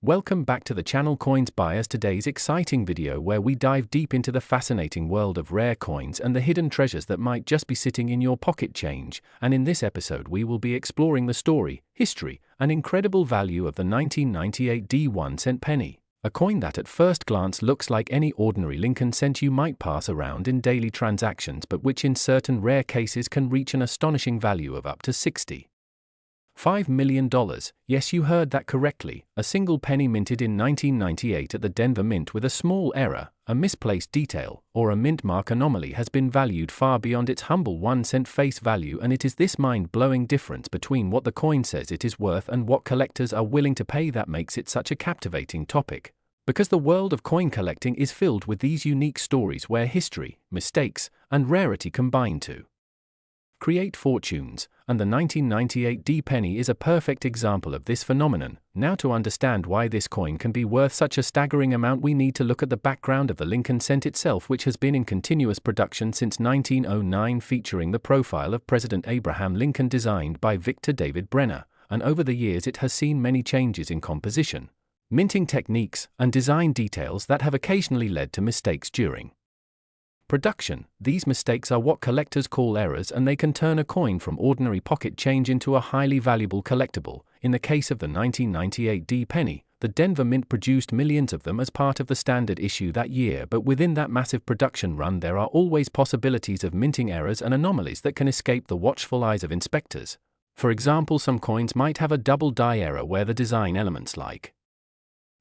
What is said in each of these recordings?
Welcome back to the channel Coins Buyers. Today's exciting video where we dive deep into the fascinating world of rare coins and the hidden treasures that might just be sitting in your pocket change. And in this episode we will be exploring the story, history, and incredible value of the 1998 D1 penny. A coin that at first glance looks like any ordinary Lincoln cent you might pass around in daily transactions, but which in certain rare cases can reach an astonishing value of up to $65 million. Yes, you heard that correctly. A single penny minted in 1998 at the Denver Mint with a small error, a misplaced detail, or a mint mark anomaly has been valued far beyond its humble 1 cent face value, and it is this mind-blowing difference between what the coin says it is worth and what collectors are willing to pay that makes it such a captivating topic. Because the world of coin collecting is filled with these unique stories where history, mistakes, and rarity combine to create fortunes, and the 1998 D penny is a perfect example of this phenomenon. Now, to understand why this coin can be worth such a staggering amount, we need to look at the background of the Lincoln cent itself, which has been in continuous production since 1909, featuring the profile of President Abraham Lincoln designed by Victor David Brenner, and over the years it has seen many changes in composition, minting techniques, and design details that have occasionally led to mistakes during production. These mistakes are what collectors call errors, and they can turn a coin from ordinary pocket change into a highly valuable collectible. In the case of the 1998 D penny, the Denver Mint produced millions of them as part of the standard issue that year, but within that massive production run there are always possibilities of minting errors and anomalies that can escape the watchful eyes of inspectors. For example, some coins might have a double die error where the design elements like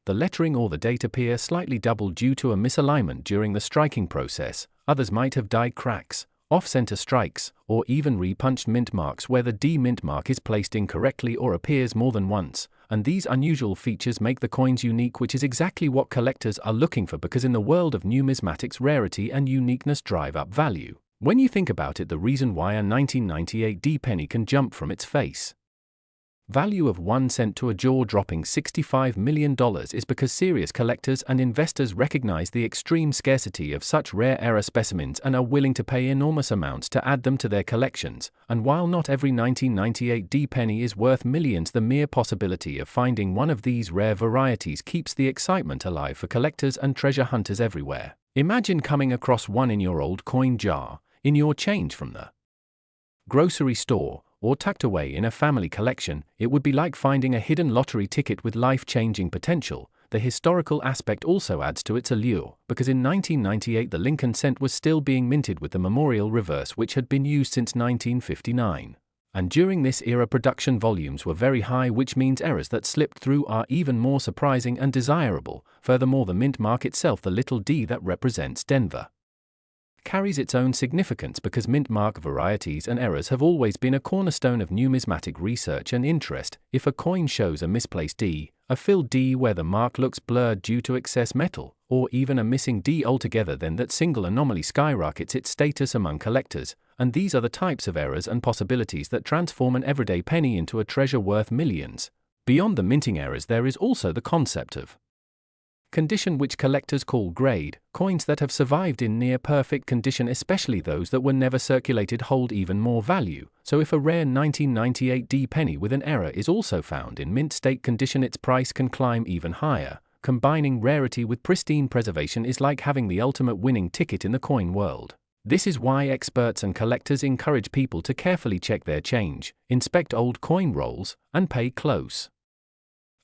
the lettering or the date appear slightly doubled due to a misalignment during the striking process. Others might have die cracks, off-center strikes, or even repunched mint marks where the D mint mark is placed incorrectly or appears more than once, and these unusual features make the coins unique, which is exactly what collectors are looking for, because in the world of numismatics, rarity and uniqueness drive up value. When you think about it, the reason why a 1998 D penny can jump from its face value of 1 cent to a jaw-dropping $65 million is because serious collectors and investors recognize the extreme scarcity of such rare error specimens and are willing to pay enormous amounts to add them to their collections. And while not every 1998 D penny is worth millions, the mere possibility of finding one of these rare varieties keeps the excitement alive for collectors and treasure hunters everywhere. Imagine coming across one in your old coin jar, in your change from the grocery store, or tucked away in a family collection. It would be like finding a hidden lottery ticket with life-changing potential. The historical aspect also adds to its allure, because in 1998 the Lincoln cent was still being minted with the memorial reverse, which had been used since 1959. And during this era production volumes were very high, which means errors that slipped through are even more surprising and desirable. Furthermore, the mint mark itself, the little d that represents Denver, carries its own significance, because mint mark varieties and errors have always been a cornerstone of numismatic research and interest. If a coin shows a misplaced D, a filled D where the mark looks blurred due to excess metal, or even a missing D altogether, then that single anomaly skyrockets its status among collectors. And these are the types of errors and possibilities that transform an everyday penny into a treasure worth millions. Beyond the minting errors, there is also the concept of condition, which collectors call grade. Coins that have survived in near perfect condition, especially those that were never circulated, hold even more value. So if a rare 1998 D penny with an error is also found in mint state condition, its price can climb even higher. Combining rarity with pristine preservation is like having the ultimate winning ticket in the coin world. This is why experts and collectors encourage people to carefully check their change, inspect old coin rolls, and pay close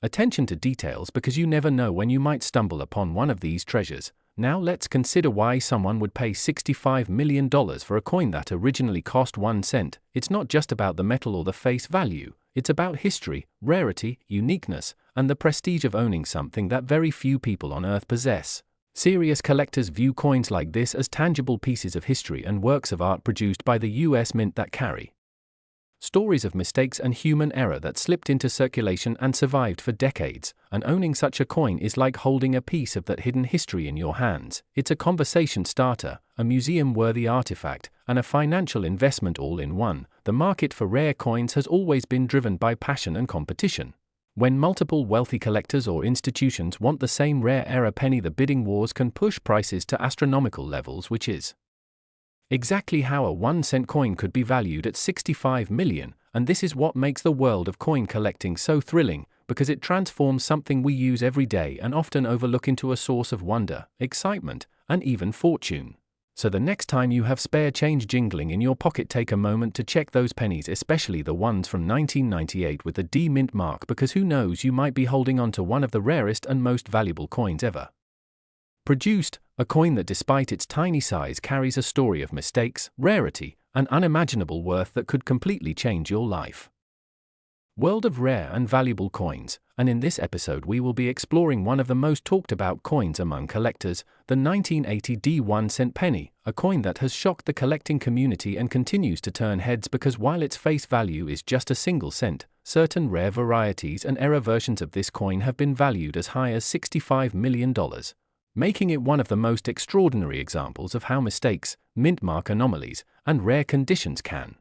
attention to details, because you never know when you might stumble upon one of these treasures. Now let's consider why someone would pay $65 million for a coin that originally cost 1 cent. It's not just about the metal or the face value, it's about history, rarity, uniqueness, and the prestige of owning something that very few people on Earth possess. Serious collectors view coins like this as tangible pieces of history and works of art produced by the US Mint that carry stories of mistakes and human error that slipped into circulation and survived for decades. And owning such a coin is like holding a piece of that hidden history in your hands. It's a conversation starter, a museum-worthy artifact, and a financial investment all in one. The market for rare coins has always been driven by passion and competition. When multiple wealthy collectors or institutions want the same rare error penny, the bidding wars can push prices to astronomical levels, which is exactly how a 1 cent coin could be valued at $65 million, and this is what makes the world of coin collecting so thrilling. because it transforms something we use every day and often overlook into a source of wonder, excitement, and even fortune. So the next time you have spare change jingling in your pocket, take a moment to check those pennies, especially the ones from 1998 with the D mint mark, because who knows, you might be holding on to one of the rarest and most valuable coins ever produced, a coin that despite its tiny size carries a story of mistakes, rarity, and unimaginable worth that could completely change your life. World of rare and valuable coins, and in this episode we will be exploring one of the most talked about coins among collectors, the 1980 D 1-cent penny, a coin that has shocked the collecting community and continues to turn heads because while its face value is just a single cent, certain rare varieties and error versions of this coin have been valued as high as $65 million. Making it one of the most extraordinary examples of how mistakes, mint mark anomalies, and rare conditions can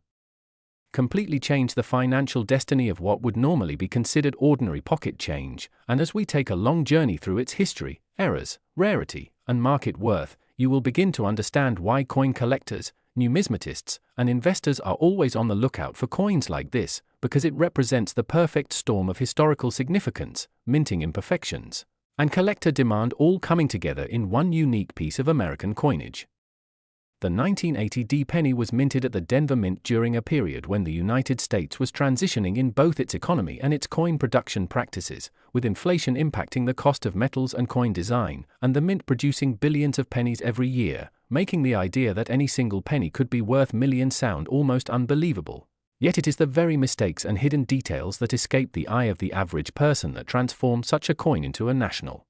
completely change the financial destiny of what would normally be considered ordinary pocket change. And as we take a long journey through its history, errors, rarity, and market worth, you will begin to understand why coin collectors, numismatists, and investors are always on the lookout for coins like this, because it represents the perfect storm of historical significance, minting imperfections, and collector demand all coming together in one unique piece of American coinage. The 1980 D penny was minted at the Denver Mint during a period when the United States was transitioning in both its economy and its coin production practices, with inflation impacting the cost of metals and coin design, and the mint producing billions of pennies every year, making the idea that any single penny could be worth millions sound almost unbelievable. Yet it is the very mistakes and hidden details that escape the eye of the average person that transform such a coin into a national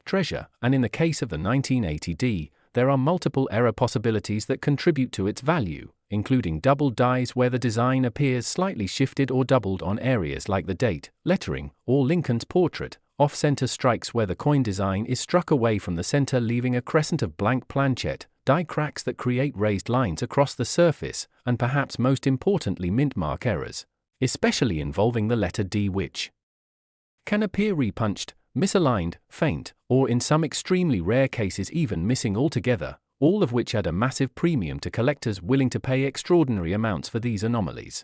treasure, and in the case of the 1980 D, there are multiple error possibilities that contribute to its value, including double dies where the design appears slightly shifted or doubled on areas like the date, lettering, or Lincoln's portrait, off-center strikes where the coin design is struck away from the center leaving a crescent of blank planchette, die cracks that create raised lines across the surface, and perhaps most importantly mint mark errors, especially involving the letter D, which can appear repunched, misaligned, faint, or in some extremely rare cases even missing altogether, all of which add a massive premium to collectors willing to pay extraordinary amounts for these anomalies.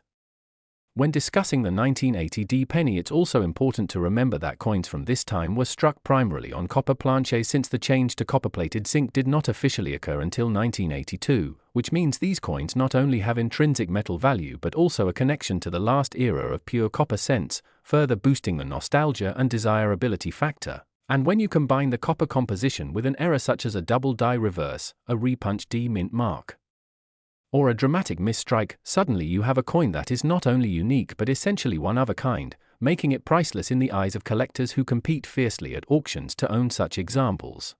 When discussing the 1980 D penny, it's also important to remember that coins from this time were struck primarily on copper planchets, since the change to copper-plated zinc did not officially occur until 1982, which means these coins not only have intrinsic metal value but also a connection to the last era of pure copper cents, further boosting the nostalgia and desirability factor. And when you combine the copper composition with an error such as a double die reverse, a repunched D mint mark, or a dramatic misstrike, suddenly you have a coin that is not only unique but essentially one of a kind, making it priceless in the eyes of collectors who compete fiercely at auctions to own such examples.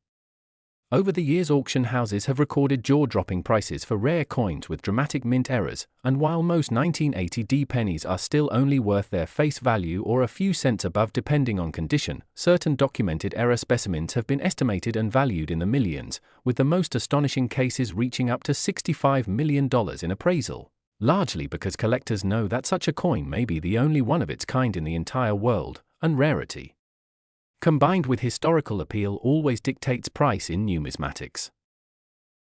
Over the years, auction houses have recorded jaw-dropping prices for rare coins with dramatic mint errors, and while most 1980 D pennies are still only worth their face value or a few cents above depending on condition, certain documented error specimens have been estimated and valued in the millions, with the most astonishing cases reaching up to $65 million in appraisal, largely because collectors know that such a coin may be the only one of its kind in the entire world, and rarity, combined with historical appeal, always dictates price in numismatics.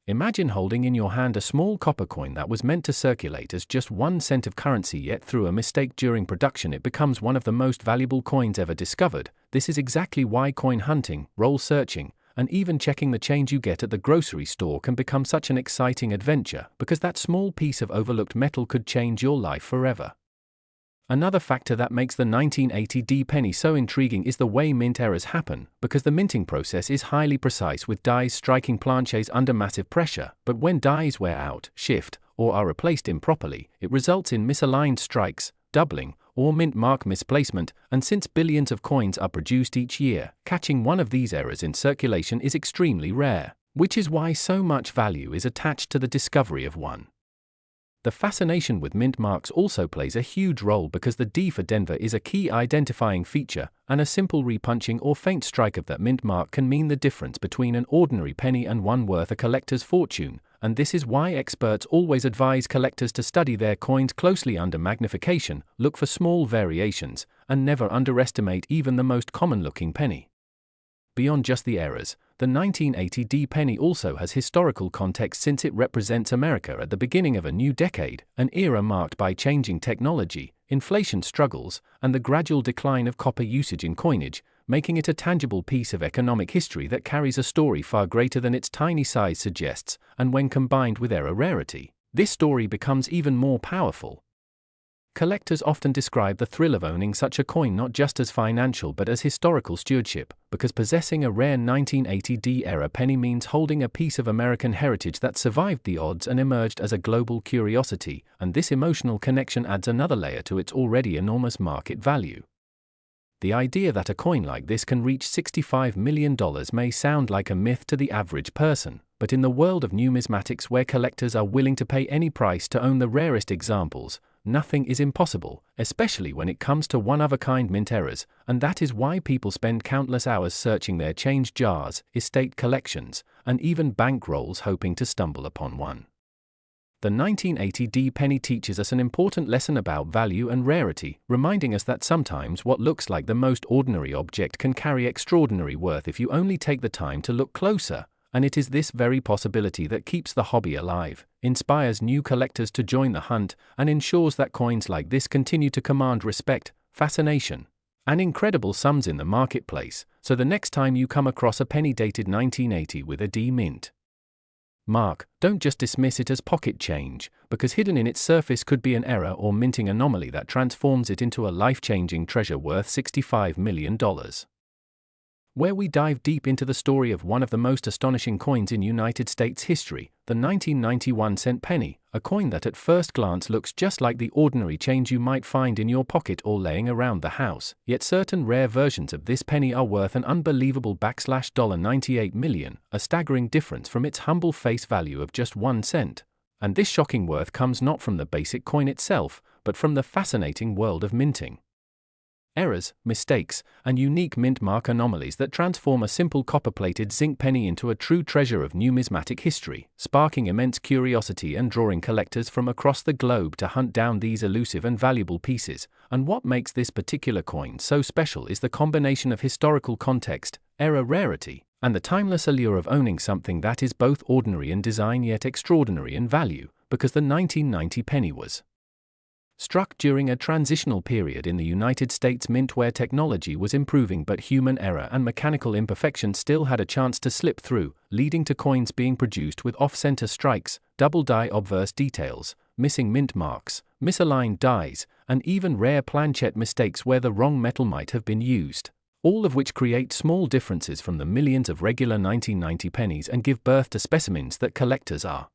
Imagine holding in your hand a small copper coin that was meant to circulate as just 1 cent of currency, yet through a mistake during production it becomes one of the most valuable coins ever discovered. This is exactly why coin hunting, roll searching, and even checking the change you get at the grocery store can become such an exciting adventure, because that small piece of overlooked metal could change your life forever. Another factor that makes the 1980 D penny so intriguing is the way mint errors happen, because the minting process is highly precise with dies striking planchets under massive pressure, but when dies wear out, shift, or are replaced improperly, it results in misaligned strikes, doubling, or mint mark misplacement, and since billions of coins are produced each year, catching one of these errors in circulation is extremely rare, which is why so much value is attached to the discovery of one. The fascination with mint marks also plays a huge role because the D for Denver is a key identifying feature, and a simple repunching or faint strike of that mint mark can mean the difference between an ordinary penny and one worth a collector's fortune, and this is why experts always advise collectors to study their coins closely under magnification, look for small variations, and never underestimate even the most common-looking penny. Beyond just the errors, the 1980 D penny also has historical context, since it represents America at the beginning of a new decade, an era marked by changing technology, inflation struggles, and the gradual decline of copper usage in coinage, making it a tangible piece of economic history that carries a story far greater than its tiny size suggests, and when combined with era rarity, this story becomes even more powerful. Collectors often describe the thrill of owning such a coin not just as financial but as historical stewardship, because possessing a rare 1980s-era penny means holding a piece of American heritage that survived the odds and emerged as a global curiosity, and this emotional connection adds another layer to its already enormous market value. The idea that a coin like this can reach $65 million may sound like a myth to the average person, but in the world of numismatics where collectors are willing to pay any price to own the rarest examples, nothing is impossible, especially when it comes to one-of-a-kind mint errors, and that is why people spend countless hours searching their change jars, estate collections, and even bank rolls hoping to stumble upon one. The 1980s penny teaches us an important lesson about value and rarity, reminding us that sometimes what looks like the most ordinary object can carry extraordinary worth if you only take the time to look closer, and it is this very possibility that keeps the hobby alive, inspires new collectors to join the hunt, and ensures that coins like this continue to command respect, fascination, and incredible sums in the marketplace. So the next time you come across a penny dated 1980 with a D mint mark, don't just dismiss it as pocket change, because hidden in its surface could be an error or minting anomaly that transforms it into a life-changing treasure worth $65 million. Where we dive deep into the story of one of the most astonishing coins in United States history, the 1991 cent penny, a coin that at first glance looks just like the ordinary change you might find in your pocket or laying around the house, yet certain rare versions of this penny are worth an unbelievable $98 million, a staggering difference from its humble face value of just 1 cent. And this shocking worth comes not from the basic coin itself, but from the fascinating world of minting. Errors, mistakes, and unique mint mark anomalies that transform a simple copper-plated zinc penny into a true treasure of numismatic history, sparking immense curiosity and drawing collectors from across the globe to hunt down these elusive and valuable pieces. And what makes this particular coin so special is the combination of historical context, era rarity, and the timeless allure of owning something that is both ordinary in design yet extraordinary in value, because the 1990 penny was struck during a transitional period in the United States Mint where technology was improving but human error and mechanical imperfection still had a chance to slip through, leading to coins being produced with off-center strikes, double-die obverse details, missing mint marks, misaligned dies, and even rare planchette mistakes where the wrong metal might have been used, all of which create small differences from the millions of regular 1990 pennies and give birth to specimens that collectors are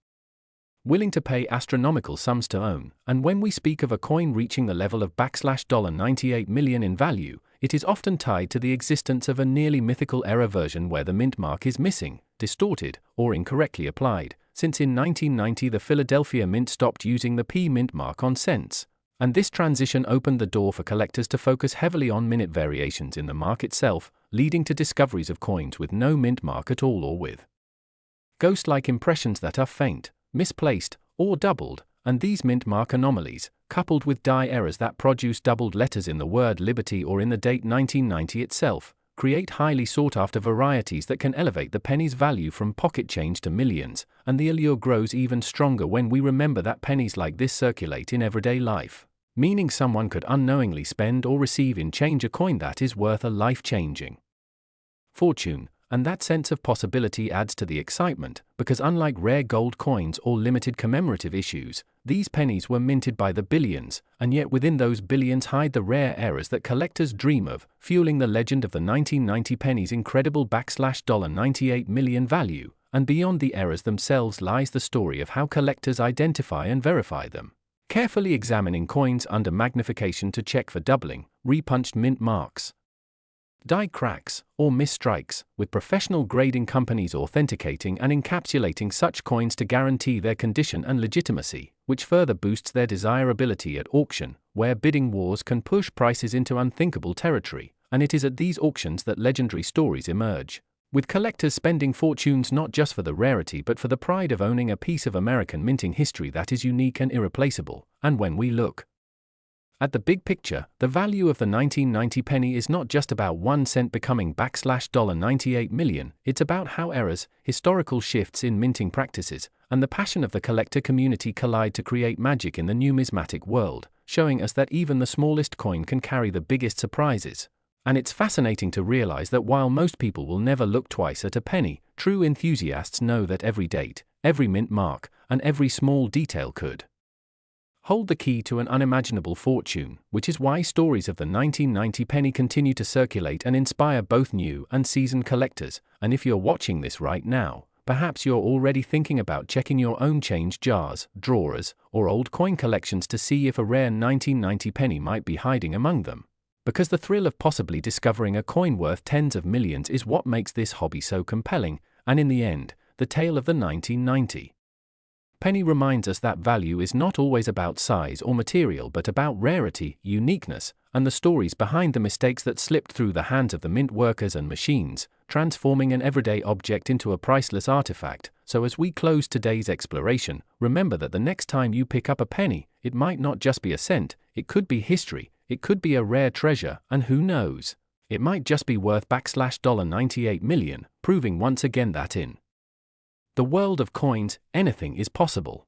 willing to pay astronomical sums to own. And when we speak of a coin reaching the level of $98 million in value, it is often tied to the existence of a nearly mythical error version where the mint mark is missing, distorted, or incorrectly applied, since in 1990 the Philadelphia Mint stopped using the P mint mark on cents, and this transition opened the door for collectors to focus heavily on minute variations in the mark itself, leading to discoveries of coins with no mint mark at all or with ghost-like impressions that are faint, misplaced, or doubled, and these mint mark anomalies, coupled with die errors that produce doubled letters in the word liberty or in the date 1990 itself, create highly sought-after varieties that can elevate the penny's value from pocket change to millions, and the allure grows even stronger when we remember that pennies like this circulate in everyday life, meaning someone could unknowingly spend or receive in change a coin that is worth a life-changing fortune. And that sense of possibility adds to the excitement, because unlike rare gold coins or limited commemorative issues, these pennies were minted by the billions, and yet within those billions hide the rare errors that collectors dream of, fueling the legend of the 1990 penny's incredible $98 million value. And beyond the errors themselves lies the story of how collectors identify and verify them, carefully examining coins under magnification to check for doubling, repunched mint marks, die cracks, or misstrikes, with professional grading companies authenticating and encapsulating such coins to guarantee their condition and legitimacy, which further boosts their desirability at auction, where bidding wars can push prices into unthinkable territory. And it is at these auctions that legendary stories emerge, with collectors spending fortunes not just for the rarity but for the pride of owning a piece of American minting history that is unique and irreplaceable. And when we look at the big picture, the value of the 1990 penny is not just about 1 cent becoming $98 million, it's about how errors, historical shifts in minting practices, and the passion of the collector community collide to create magic in the numismatic world, showing us that even the smallest coin can carry the biggest surprises. And it's fascinating to realize that while most people will never look twice at a penny, true enthusiasts know that every date, every mint mark, and every small detail could hold the key to an unimaginable fortune, which is why stories of the 1990 penny continue to circulate and inspire both new and seasoned collectors. And if you're watching this right now, perhaps you're already thinking about checking your own change jars, drawers, or old coin collections to see if a rare 1990 penny might be hiding among them. Because the thrill of possibly discovering a coin worth tens of millions is what makes this hobby so compelling, and in the end, the tale of the 1990 penny reminds us that value is not always about size or material but about rarity, uniqueness, and the stories behind the mistakes that slipped through the hands of the mint workers and machines, transforming an everyday object into a priceless artifact. So as we close today's exploration, remember that the next time you pick up a penny, it might not just be a cent, it could be history, it could be a rare treasure, and who knows? It might just be worth $98 million, proving once again that in the world of coins, anything is possible.